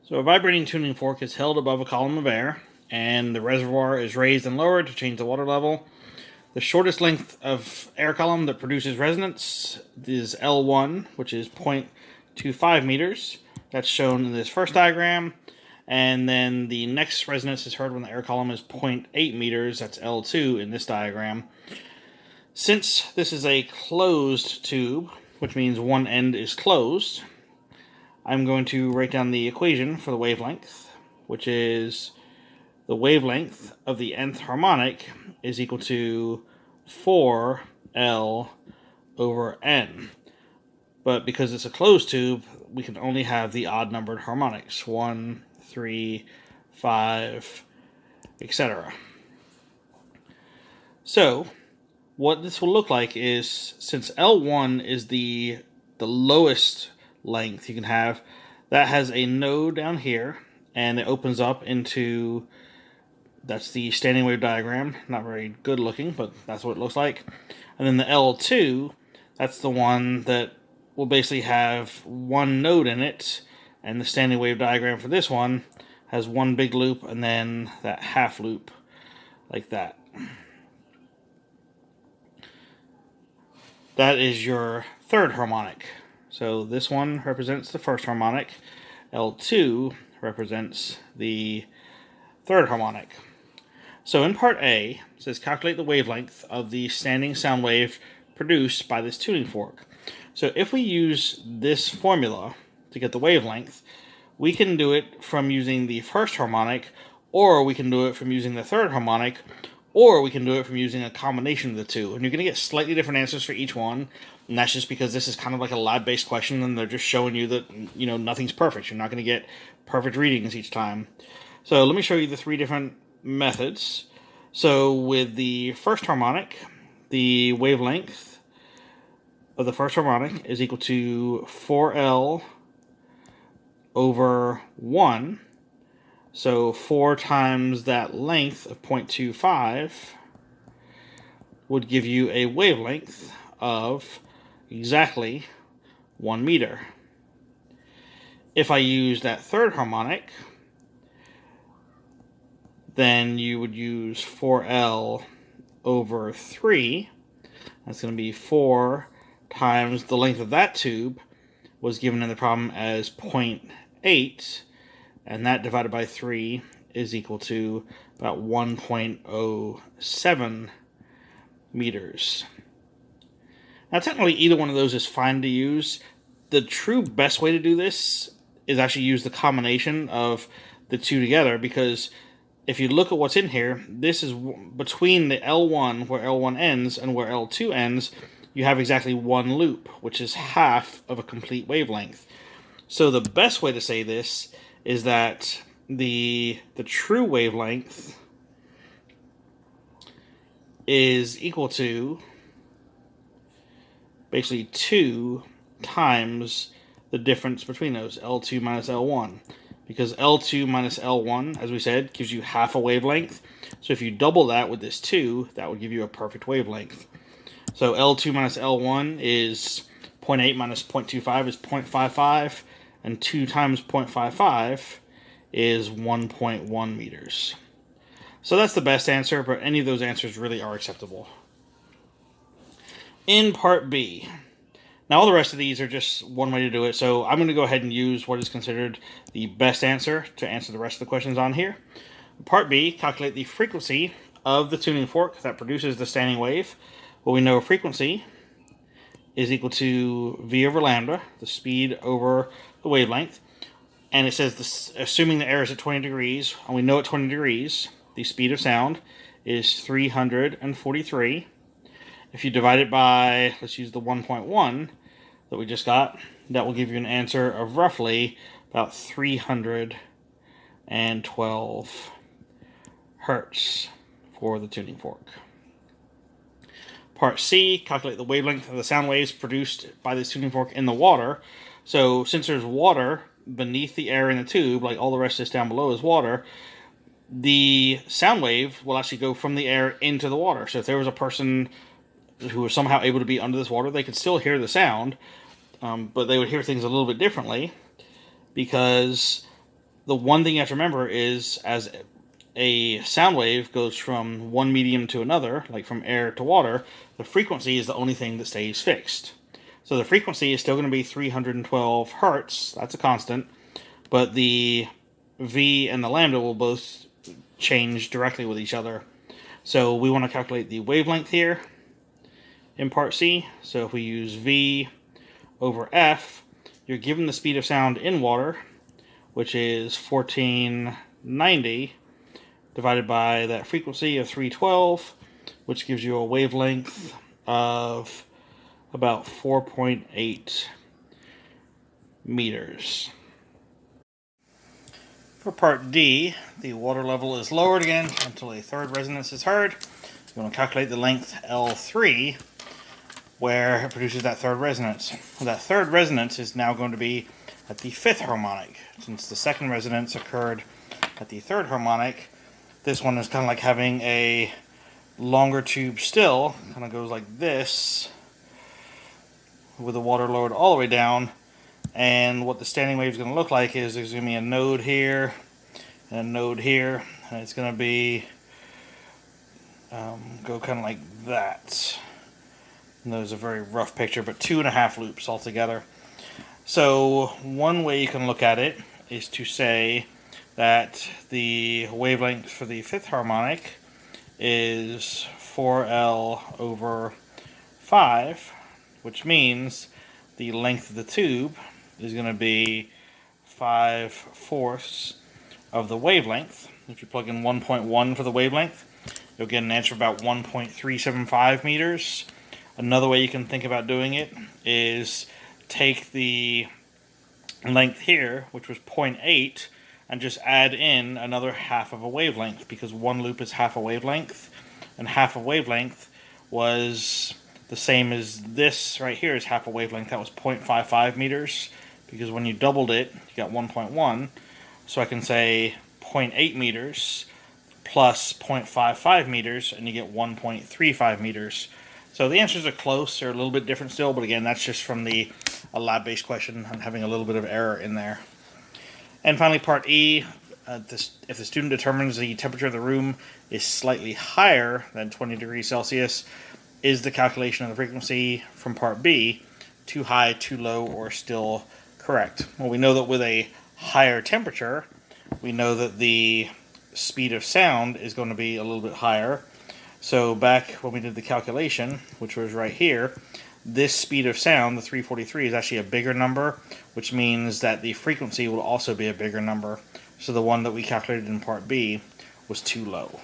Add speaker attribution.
Speaker 1: So a vibrating tuning fork is held above a column of air, and the reservoir is raised and lowered to change the water level. The shortest length of air column that produces resonance is L1, which is 0.25 meters. That's shown in this first diagram. And then the next resonance is heard when the air column is 0.8 meters. That's L2 in this diagram. Since this is a closed tube, which means one end is closed, I'm going to write down the equation for the wavelength, which is the wavelength of the nth harmonic is equal to 4L over N. But because it's a closed tube, we can only have the odd-numbered harmonics, 1, 3, 5, etc. So, what this will look like is, since L1 is the lowest length you can have, that has a node down here, and it opens up into, that's the standing wave diagram. Not very good looking, but that's what it looks like. And then the L2, that's the one that will basically have one node in it, and the standing wave diagram for this one has one big loop and then that half loop like that. That is your third harmonic. So this one represents the first harmonic. L2 represents the third harmonic. So in part A, it says calculate the wavelength of the standing sound wave produced by this tuning fork. So if we use this formula to get the wavelength, we can do it from using the first harmonic, or we can do it from using the third harmonic, or we can do it from using a combination of the two. And you're going to get slightly different answers for each one. And that's just because this is kind of like a lab-based question, and they're just showing you that, nothing's perfect. You're not going to get perfect readings each time. So let me show you the three different methods. So with the first harmonic, the wavelength of the first harmonic is equal to 4L over 1. So 4 times that length of 0.25 would give you a wavelength of exactly 1 meter. If I use that third harmonic, then you would use 4L over 3. That's going to be 4 times the length of that tube was given in the problem as 0.8. And that divided by 3 is equal to about 1.07 meters. Now, technically, either one of those is fine to use. The true best way to do this is actually use the combination of the two together, because if you look at what's in here, this is between the L1, where L1 ends, and where L2 ends, you have exactly one loop, which is half of a complete wavelength. So the best way to say this is that the true wavelength is equal to basically 2 times the difference between those, L2 minus L1. Because L2 minus L1, as we said, gives you half a wavelength. So if you double that with this 2, that would give you a perfect wavelength. So L2 minus L1 is 0.8 minus 0.25 is 0.55. And 2 times 0.55 is 1.1 meters. So that's the best answer, but any of those answers really are acceptable. In part B, now all the rest of these are just one way to do it, so I'm going to go ahead and use what is considered the best answer to answer the rest of the questions on here. Part B, calculate the frequency of the tuning fork that produces the standing wave. Well, we know frequency is equal to V over lambda, the speed over the wavelength. And it says, this, assuming the air is at 20 degrees, and we know at 20 degrees, the speed of sound is 343. If you divide it by, let's use the 1.1 that we just got, that will give you an answer of roughly about 312 hertz for the tuning fork. Part C, calculate the wavelength of the sound waves produced by this tuning fork in the water. So since there's water beneath the air in the tube, like all the rest of this down below is water, the sound wave will actually go from the air into the water. So if there was a person who was somehow able to be under this water, they could still hear the sound, but they would hear things a little bit differently, because the one thing you have to remember is as a sound wave goes from one medium to another, like from air to water, the frequency is the only thing that stays fixed. So the frequency is still going to be 312 hertz, that's a constant, but the V and the lambda will both change directly with each other. So we want to calculate the wavelength here in part C. So if we use V over F, you're given the speed of sound in water, which is 1490, divided by that frequency of 312, which gives you a wavelength of about 4.8 meters. For part D, the water level is lowered again until a third resonance is heard. You want to calculate the length L3, where it produces that third resonance. That third resonance is now going to be at the fifth harmonic. Since the second resonance occurred at the third harmonic, this one is kind of like having a longer tube still. Kind of goes like this, with the water lowered all the way down. And what the standing wave is going to look like is there's going to be a node here and a node here, and it's going to be go kind of like that. And there's a very rough picture, but 2.5 loops altogether. So one way you can look at it is to say that the wavelength for the fifth harmonic is 4L over 5, which means the length of the tube is going to be 5/4 of the wavelength. If you plug in 1.1 for the wavelength, you'll get an answer about 1.375 meters. Another way you can think about doing it is take the length here, which was 0.8, and just add in another half of a wavelength, because one loop is half a wavelength, and half a wavelength was the same as this right here is half a wavelength. That was 0.55 meters, because when you doubled it, you got 1.1. So I can say 0.8 meters plus 0.55 meters, and you get 1.35 meters. So the answers are close. They're a little bit different still, but again, that's just from a lab-based question. I'm having a little bit of error in there. And finally, part E, if the student determines the temperature of the room is slightly higher than 20 degrees Celsius, is the calculation of the frequency from part B too high, too low, or still correct? Well, we know that with a higher temperature, we know that the speed of sound is going to be a little bit higher. So back when we did the calculation, which was right here, this speed of sound, the 343, is actually a bigger number, which means that the frequency will also be a bigger number. So the one that we calculated in part B was too low.